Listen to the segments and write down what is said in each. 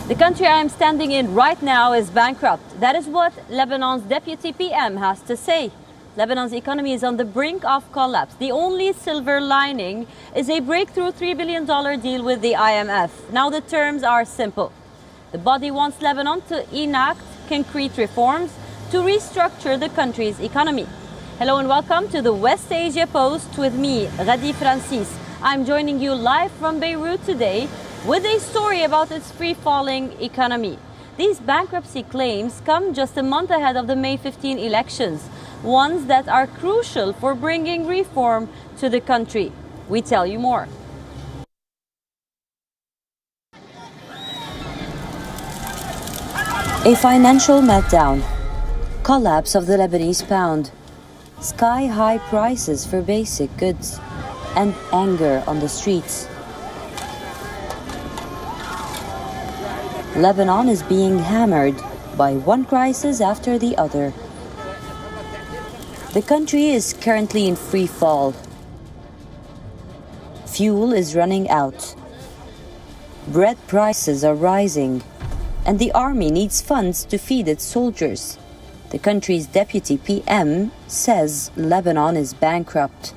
The country I am standing in right now is bankrupt. That is what Lebanon's deputy PM has to say. Lebanon's economy is on the brink of collapse. The only silver lining is a breakthrough $3 billion deal with the IMF. Now the terms are simple. The body wants Lebanon to enact concrete reforms to restructure the country's economy. Hello and welcome to the West Asia Post with me, Ghadi Francis. I'm joining you live from Beirut today with a story about its free-falling economy. These bankruptcy claims come just a month ahead of the May 15 elections, ones that are crucial for bringing reform to the country. We tell you more. A financial meltdown, collapse of the Lebanese pound, sky-high prices for basic goods, and anger on the streets. Lebanon is being hammered by one crisis after the other. The country is currently in free fall. Fuel is running out. Bread prices are rising, and the army needs funds to feed its soldiers. The country's deputy PM says Lebanon is bankrupt.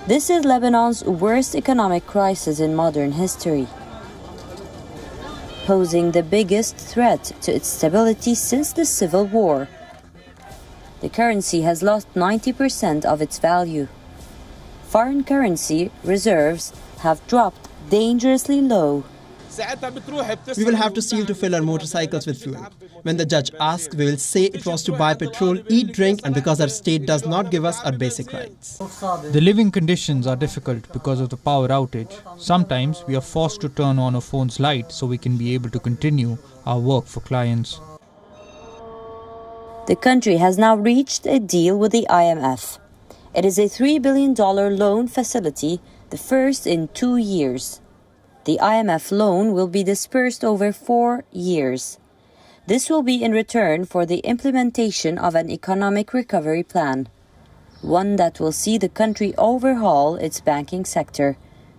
This is Lebanon's worst economic crisis in modern history, posing the biggest threat to its stability since the civil war. The currency has lost 90% of its value. Foreign currency reserves have dropped dangerously low. We will have to steal to fill our motorcycles with fuel. When the judge asks, we will say it was to buy petrol, eat, drink, and because our state does not give us our basic rights. The living conditions are difficult because of the power outage. Sometimes we are forced to turn on our phone's light so we can be able to continue our work for clients. The country has now reached a deal with the IMF. It is a $3 billion loan facility, the first in 2 years. The IMF loan will be dispersed over 4 years. This will be in return for the implementation of an economic recovery plan, one that will see the country overhaul its banking sector,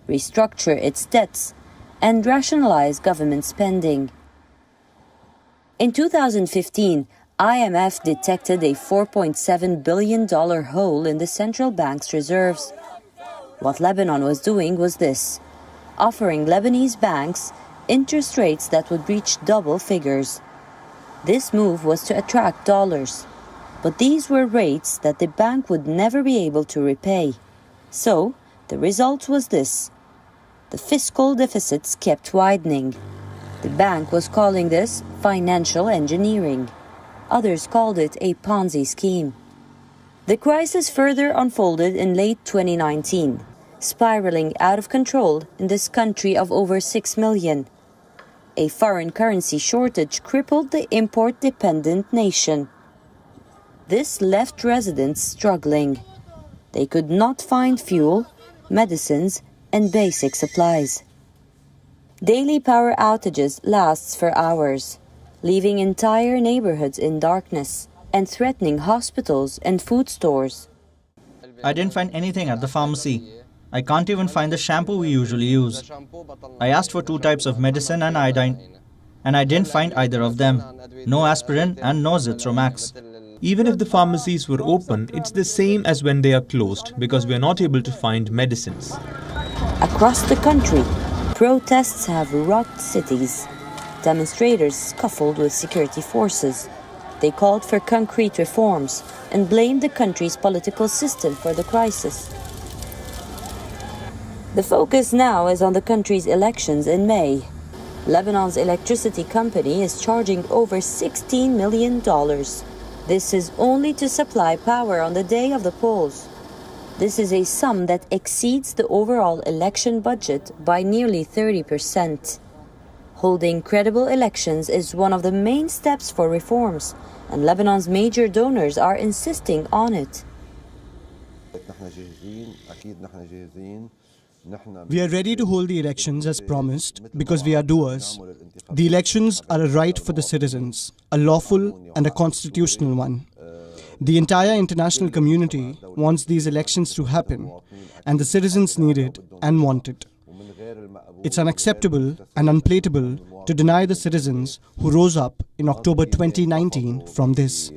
restructure its debts, and rationalize government spending. In 2015, IMF detected a $4.7 billion hole in the central bank's reserves. What Lebanon was doing was this: offering Lebanese banks interest rates that would reach double figures. This move was to attract dollars, but these were rates that the bank would never be able to repay. So, the result was this: the fiscal deficits kept widening. The bank was calling this financial engineering. Others called it a Ponzi scheme. The crisis further unfolded in late 2019. Spiraling out of control in this country of over 6 million. A foreign currency shortage crippled the import-dependent nation. This left residents struggling. They could not find fuel, medicines, and basic supplies. Daily power outages lasts for hours, leaving entire neighborhoods in darkness and threatening hospitals and food stores. I didn't find anything at the pharmacy. I can't even find the shampoo we usually use. I asked for 2 types of medicine and iodine, and I didn't find either of them. No aspirin and no Zithromax. Even if the pharmacies were open, it's the same as when they are closed because we are not able to find medicines. Across the country, protests have rocked cities. Demonstrators scuffled with security forces. They called for concrete reforms and blamed the country's political system for the crisis. The focus now is on the country's elections in May. Lebanon's electricity company is charging over $16 million. This is only to supply power on the day of the polls. This is a sum that exceeds the overall election budget by nearly 30%. Holding credible elections is one of the main steps for reforms, and Lebanon's major donors are insisting on it. We are ready to hold the elections as promised because we are doers. The elections are a right for the citizens, a lawful and a constitutional one. The entire international community wants these elections to happen, and the citizens need it and want it. It's unacceptable and unpalatable to deny the citizens who rose up in October 2019 from this.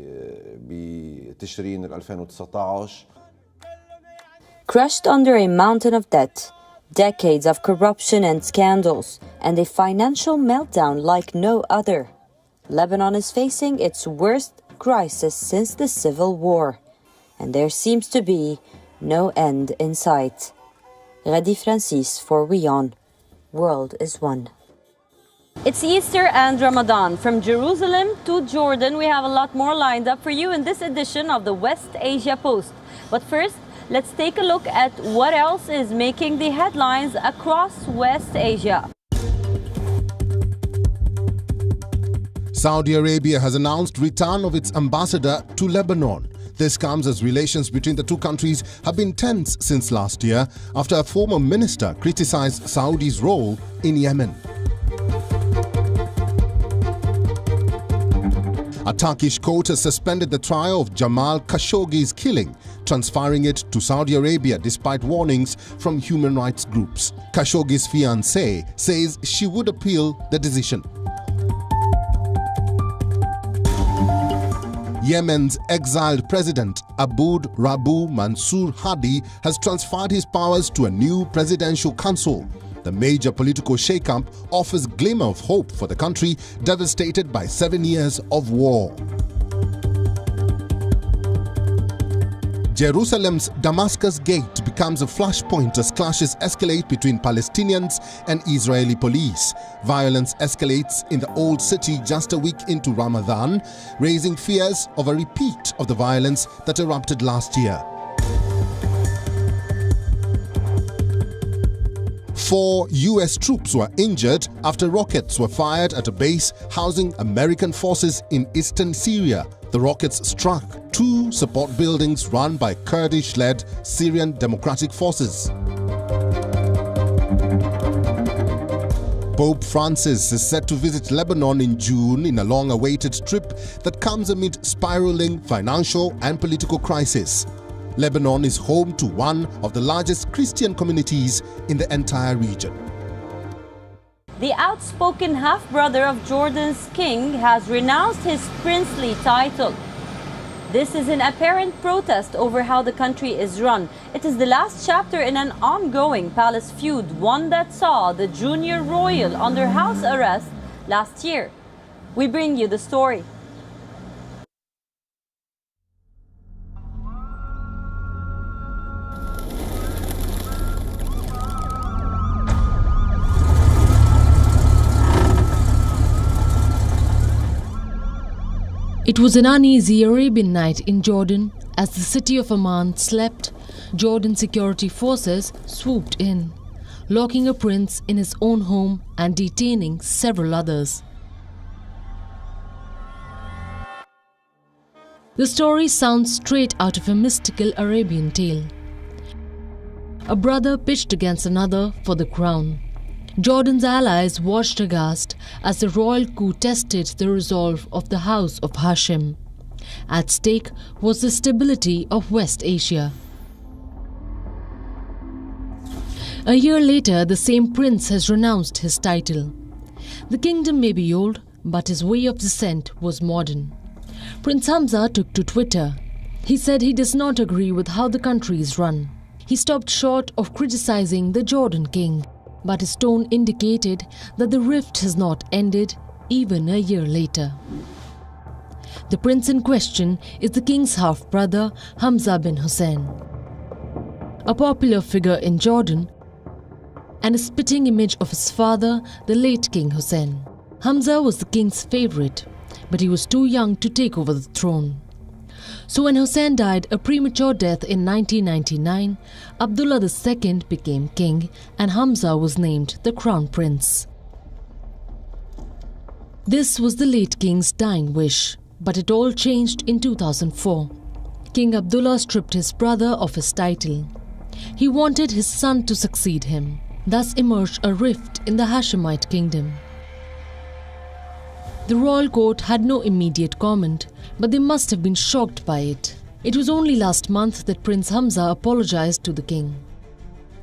Crushed under a mountain of debt, decades of corruption and scandals, and a financial meltdown like no other, Lebanon is facing its worst crisis since the Civil War, and there seems to be no end in sight. Ghadi Francis for WION. World is one. It's Easter and Ramadan. From Jerusalem to Jordan, we have a lot more lined up for you in this edition of the West Asia Post. But first, let's take a look at what else is making the headlines across West Asia. Saudi Arabia has announced return of its ambassador to Lebanon. This comes as relations between the two countries have been tense since last year after a former minister criticized Saudi's role in Yemen. A Turkish court has suspended the trial of Jamal Khashoggi's killing, transferring it to Saudi Arabia despite warnings from human rights groups. Khashoggi's fiancée says she would appeal the decision. Yemen's exiled president Aboud Rabu Mansour Hadi has transferred his powers to a new presidential council. The major political shake-up offers glimmer of hope for the country devastated by 7 years of war. Jerusalem's Damascus Gate becomes a flashpoint as clashes escalate between Palestinians and Israeli police. Violence escalates in the old city just a week into Ramadan, raising fears of a repeat of the violence that erupted last year. 4 US troops were injured after rockets were fired at a base housing American forces in eastern Syria. The rockets struck 2 support buildings run by Kurdish-led Syrian Democratic Forces. Pope Francis is set to visit Lebanon in June in a long-awaited trip that comes amid spiraling financial and political crisis. Lebanon is home to one of the largest Christian communities in the entire region. The outspoken half-brother of Jordan's king has renounced his princely title. This is in apparent protest over how the country is run. It is the last chapter in an ongoing palace feud, one that saw the junior royal under house arrest last year. We bring you the story. It was an uneasy Arabian night in Jordan as the city of Amman slept. Jordan security forces swooped in, locking a prince in his own home and detaining several others. The story sounds straight out of a mystical Arabian tale. A brother pitched against another for the crown. Jordan's allies watched aghast as the royal coup tested the resolve of the House of Hashim. At stake was the stability of West Asia. A year later, the same prince has renounced his title. The kingdom may be old, but his way of descent was modern. Prince Hamza took to Twitter. He said he does not agree with how the country is run. He stopped short of criticizing the Jordan king, but his tone indicated that the rift has not ended even a year later. The prince in question is the king's half-brother Hamza bin Hussein, a popular figure in Jordan and a spitting image of his father, the late King Hussein. Hamza was the king's favorite, but he was too young to take over the throne. So when Hussein died a premature death in 1999, Abdullah II became king and Hamza was named the crown prince. This was the late king's dying wish, but it all changed in 2004. King Abdullah stripped his brother of his title. He wanted his son to succeed him. Thus emerged a rift in the Hashemite kingdom. The royal court had no immediate comment, but they must have been shocked by it. It was only last month that Prince Hamza apologized to the king.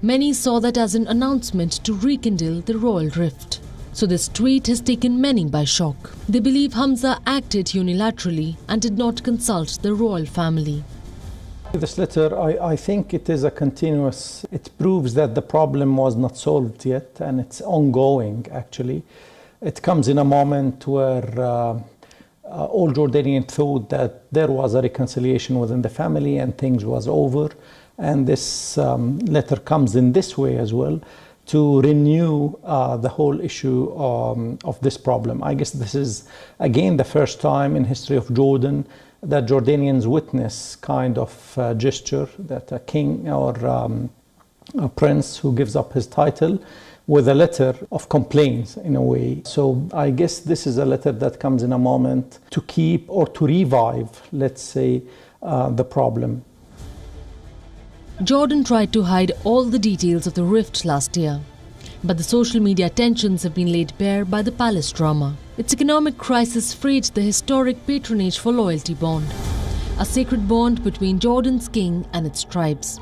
Many saw that as an announcement to rekindle the royal rift. So this tweet has taken many by shock. They believe Hamza acted unilaterally and did not consult the royal family. This letter, I think it is a continuous, it proves that the problem was not solved yet, and it's ongoing actually. It comes in a moment where all Jordanians thought that there was a reconciliation within the family and things was over. And this letter comes in this way as well, to renew the whole issue of this problem. I guess this is, again, the first time in history of Jordan that Jordanians witness kind of gesture, that a king or a prince who gives up his title with a letter of complaints in a way. So I guess this is a letter that comes in a moment to keep or to revive, let's say, the problem. Jordan tried to hide all the details of the rift last year, but the social media tensions have been laid bare by the palace drama. Its economic crisis frayed the historic patronage for loyalty bond, a sacred bond between Jordan's king and its tribes,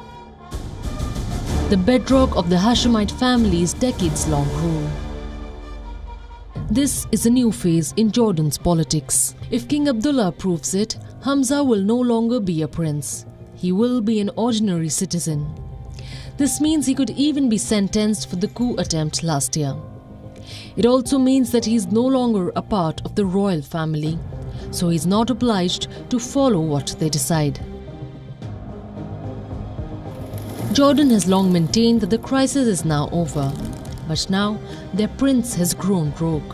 the bedrock of the Hashemite family's decades-long rule. This is a new phase in Jordan's politics. If King Abdullah approves it, Hamza will no longer be a prince. He will be an ordinary citizen. This means he could even be sentenced for the coup attempt last year. It also means that he is no longer a part of the royal family, so he is not obliged to follow what they decide. Jordan has long maintained that the crisis is now over, but now their prince has grown rogue.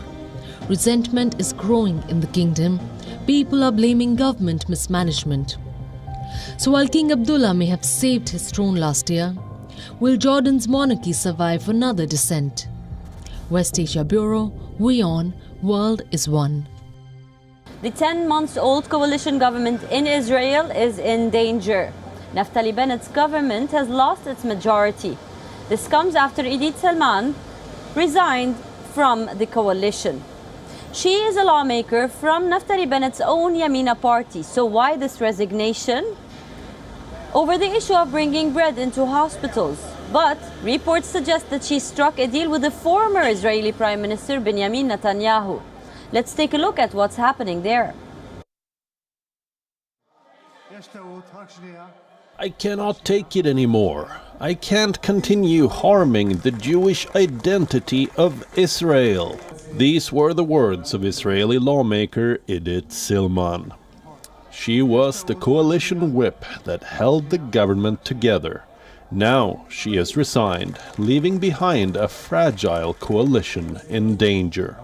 Resentment is growing in the kingdom. People are blaming government mismanagement. So while King Abdullah may have saved his throne last year, will Jordan's monarchy survive another descent? West Asia Bureau, WION, World is One. The 10-month-old coalition government in Israel is in danger. Naftali Bennett's government has lost its majority. This comes after Edith Selman resigned from the coalition. She is a lawmaker from Naftali Bennett's own Yamina party. So why this resignation? Over the issue of bringing bread into hospitals. But reports suggest that she struck a deal with the former Israeli Prime Minister Benjamin Netanyahu. Let's take a look at what's happening there. I cannot take it anymore. I can't continue harming the Jewish identity of Israel. These were the words of Israeli lawmaker Edith Selman. She was the coalition whip that held the government together. Now she has resigned, leaving behind a fragile coalition in danger.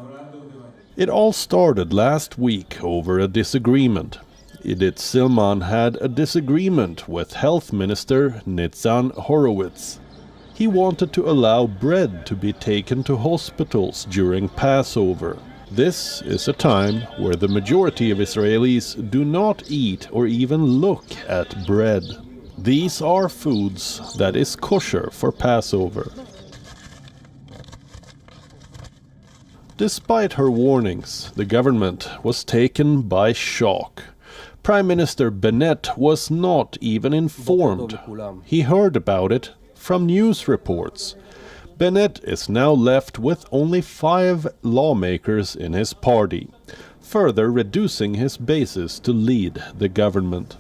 It all started last week over a disagreement. Edith Selman had a disagreement with Health Minister Nitzan Horowitz. He wanted to allow bread to be taken to hospitals during Passover. This is a time where the majority of Israelis do not eat or even look at bread. These are foods that is kosher for Passover. Despite her warnings, the government was taken by shock. Prime Minister Bennett was not even informed. He heard about it from news reports. Bennett is now left with only 5 lawmakers in his party, further reducing his basis to lead the government.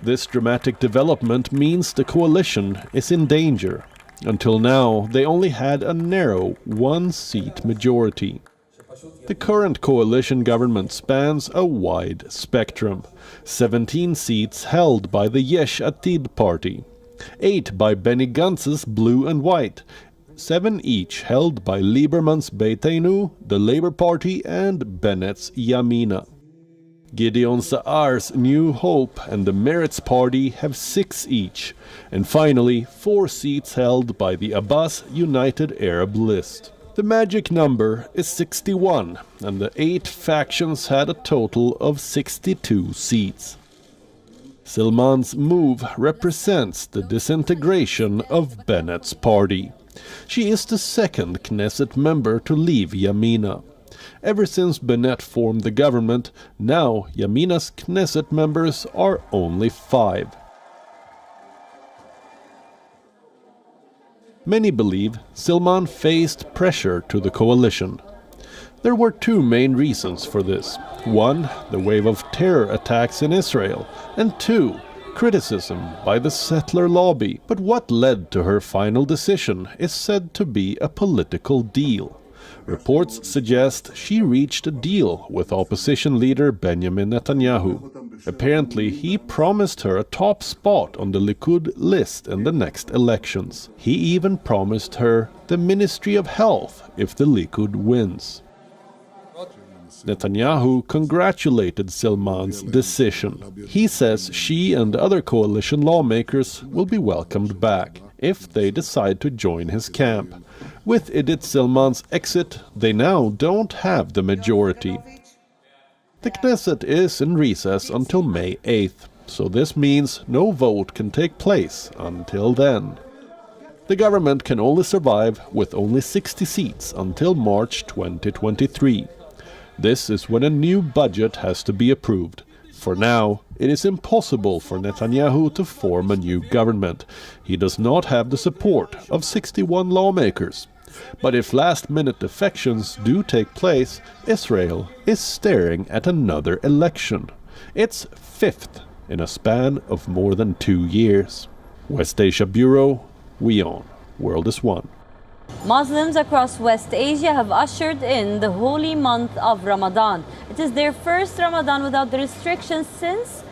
This dramatic development means the coalition is in danger. Until now, they only had a narrow 1-seat majority. The current coalition government spans a wide spectrum. 17 seats held by the Yesh Atid party, 8 by Benny Gantz's Blue and White, 7 each held by Lieberman's Beiteinu, the Labour Party, and Bennett's Yamina. Gideon Sa'ar's New Hope and the Meretz Party have 6 each, and finally 4 seats held by the Abbas United Arab List. The magic number is 61, and the 8 factions had a total of 62 seats. Selman's move represents the disintegration of Bennett's party. She is the second Knesset member to leave Yamina. Ever since Bennett formed the government, now Yamina's Knesset members are only 5. Many believe Silman faced pressure to the coalition. There were two main reasons for this. One, the wave of terror attacks in Israel, and two, criticism by the settler lobby. But what led to her final decision is said to be a political deal. Reports suggest she reached a deal with opposition leader Benjamin Netanyahu. Apparently, he promised her a top spot on the Likud list in the next elections. He even promised her the Ministry of Health if the Likud wins. Netanyahu congratulated Silman's decision. He says she and other coalition lawmakers will be welcomed back if they decide to join his camp. With Edith Silman's exit, they now don't have the majority. The Knesset is in recess until May 8th, so this means no vote can take place until then. The government can only survive with only 60 seats until March 2023. This is when a new budget has to be approved. For now, it is impossible for Netanyahu to form a new government. He does not have the support of 61 lawmakers. But if last-minute defections do take place, Israel is staring at another election. Its fifth in a span of more than 2 years. West Asia Bureau, WION. World is One. Muslims across West Asia have ushered in the holy month of Ramadan. It is their first Ramadan without the restrictions since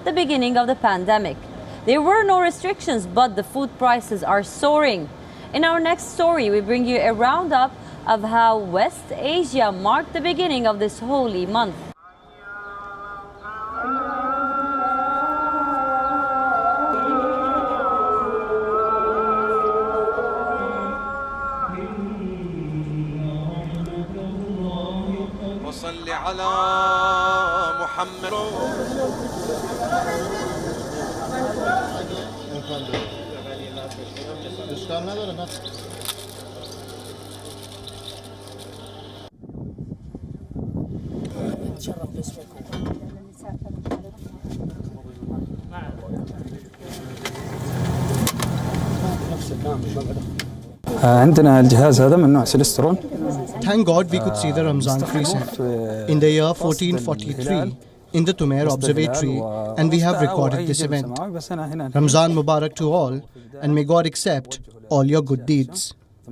the beginning of the pandemic. There were no restrictions, but the food prices are soaring. In our next story, we bring you a roundup of how West Asia marked the beginning of this holy month. عندنا الجهاز هذا من نوع سيلسترون. Thank God we could see the Ramzan crescent in the year 1443 in the Tumer Observatory, and we have recorded this event. Ramzan Mubarak to all, and may God accept all your good deeds. A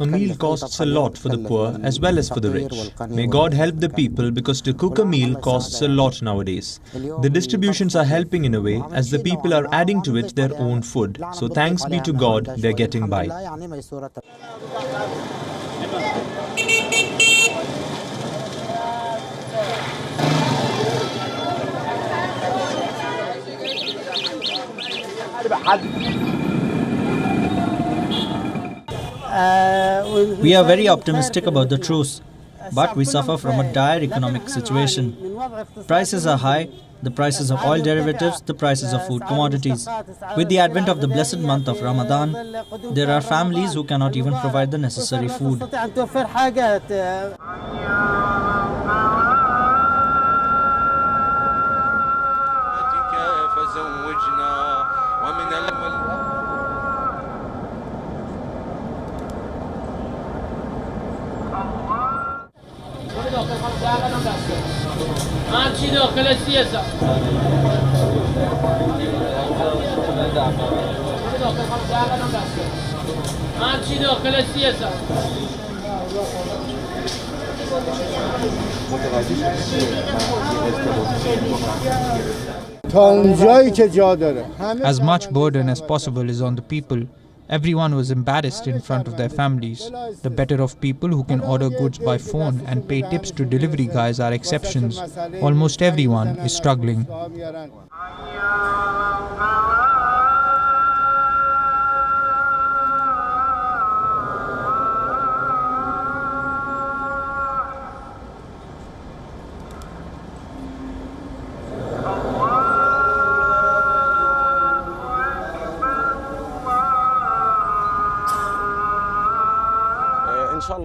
meal costs a lot for the poor as well as for the rich. May God help the people, because to cook a meal costs a lot nowadays. The distributions are helping in a way as the people are adding to it their own food. So thanks be to God, they're getting by. We are very optimistic about the truce, but we suffer from a dire economic situation. Prices are high, the prices of oil derivatives, the prices of food commodities. With the advent of the blessed month of Ramadan, there are families who cannot even provide the necessary food. As much burden as possible is on the people. Everyone was embarrassed in front of their families. The better off people who can order goods by phone and pay tips to delivery guys are exceptions. Almost everyone is struggling.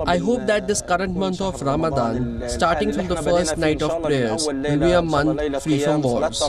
I hope that this current month of Ramadan, starting from the first night of prayers, will be a month free from wars.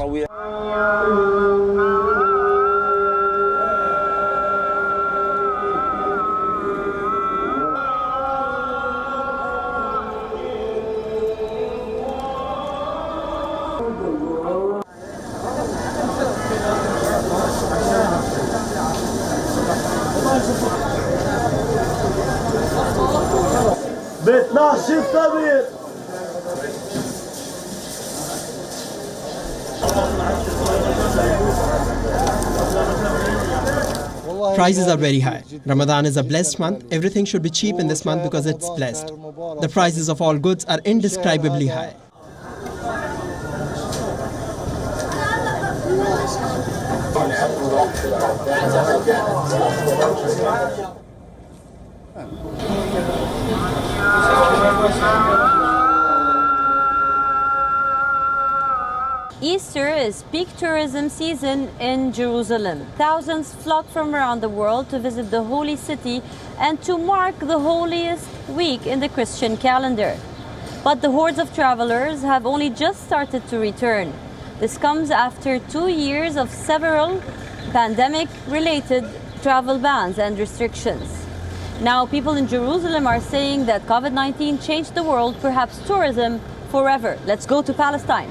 Prices are very high. Ramadan is a blessed month. Everything should be cheap in this month because it's blessed. The prices of all goods are indescribably high. Easter is peak tourism season in Jerusalem. Thousands flock from around the world to visit the holy city and to mark the holiest week in the Christian calendar. But the hordes of travelers have only just started to return. This comes after 2 years of several pandemic-related travel bans and restrictions. Now people in Jerusalem are saying that COVID-19 changed the world, perhaps tourism forever. Let's go to Palestine.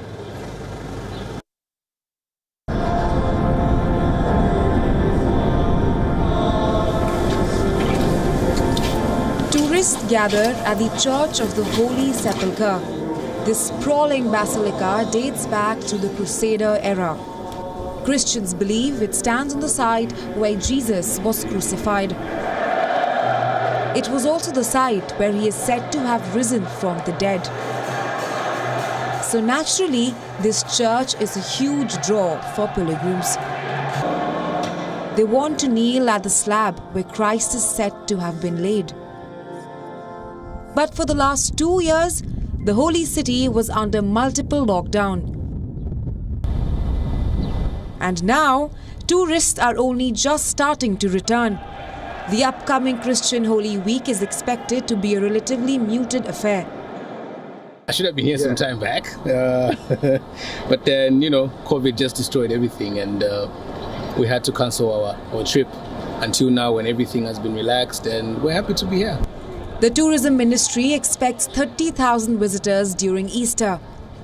Tourists gather at the Church of the Holy Sepulchre. This sprawling basilica dates back to the Crusader era. Christians believe it stands on the site where Jesus was crucified. It was also the site where he is said to have risen from the dead. So naturally, this church is a huge draw for pilgrims. They want to kneel at the slab where Christ is said to have been laid. But for the last 2 years, the holy city was under multiple lockdowns. And now, tourists are only just starting to return. The upcoming Christian Holy Week is expected to be a relatively muted affair. I should have been here some time back, but then, COVID just destroyed everything, and we had to cancel our trip until now when everything has been relaxed, and we're happy to be here. The tourism ministry expects 30,000 visitors during Easter.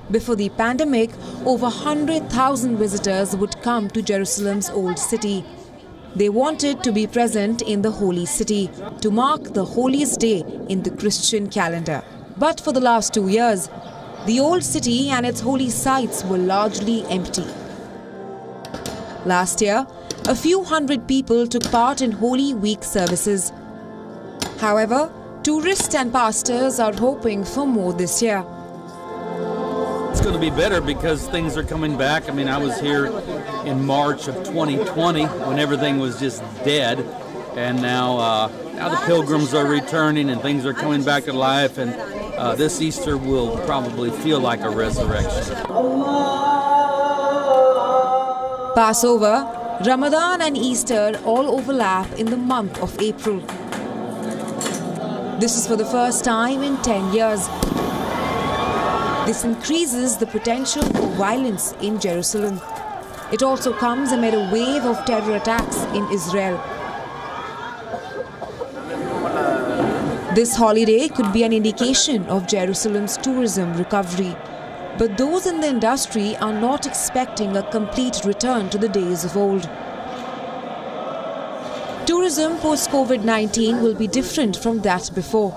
Before the pandemic, over 100,000 visitors would come to Jerusalem's old city. They wanted to be present in the holy city to mark the holiest day in the Christian calendar. But for the last 2 years, the old city and its holy sites were largely empty. Last year, a few hundred people took part in Holy Week services. However, tourists and pastors are hoping for more this year. It's going to be better because things are coming back. I mean, I was here in March of 2020 when everything was just dead. And now the pilgrims are returning and things are coming back to life. And this Easter will probably feel like a resurrection. Passover, Ramadan and Easter all overlap in the month of April. This is for the first time in 10 years. This increases the potential for violence in Jerusalem. It also comes amid a wave of terror attacks in Israel. This holiday could be an indication of Jerusalem's tourism recovery. But those in the industry are not expecting a complete return to the days of old. Tourism post-COVID-19 will be different from that before.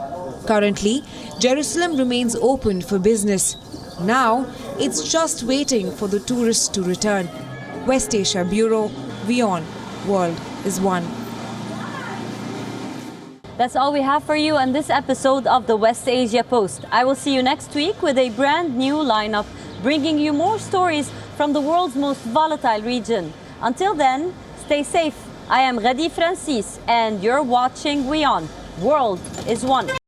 Currently, Jerusalem remains open for business. Now, it's just waiting for the tourists to return. West Asia Bureau, WION World is One. That's all we have for you on this episode of the West Asia Post. I will see you next week with a brand new lineup, bringing you more stories from the world's most volatile region. Until then, stay safe. I am Ghadi Francis, and you're watching WION World is One.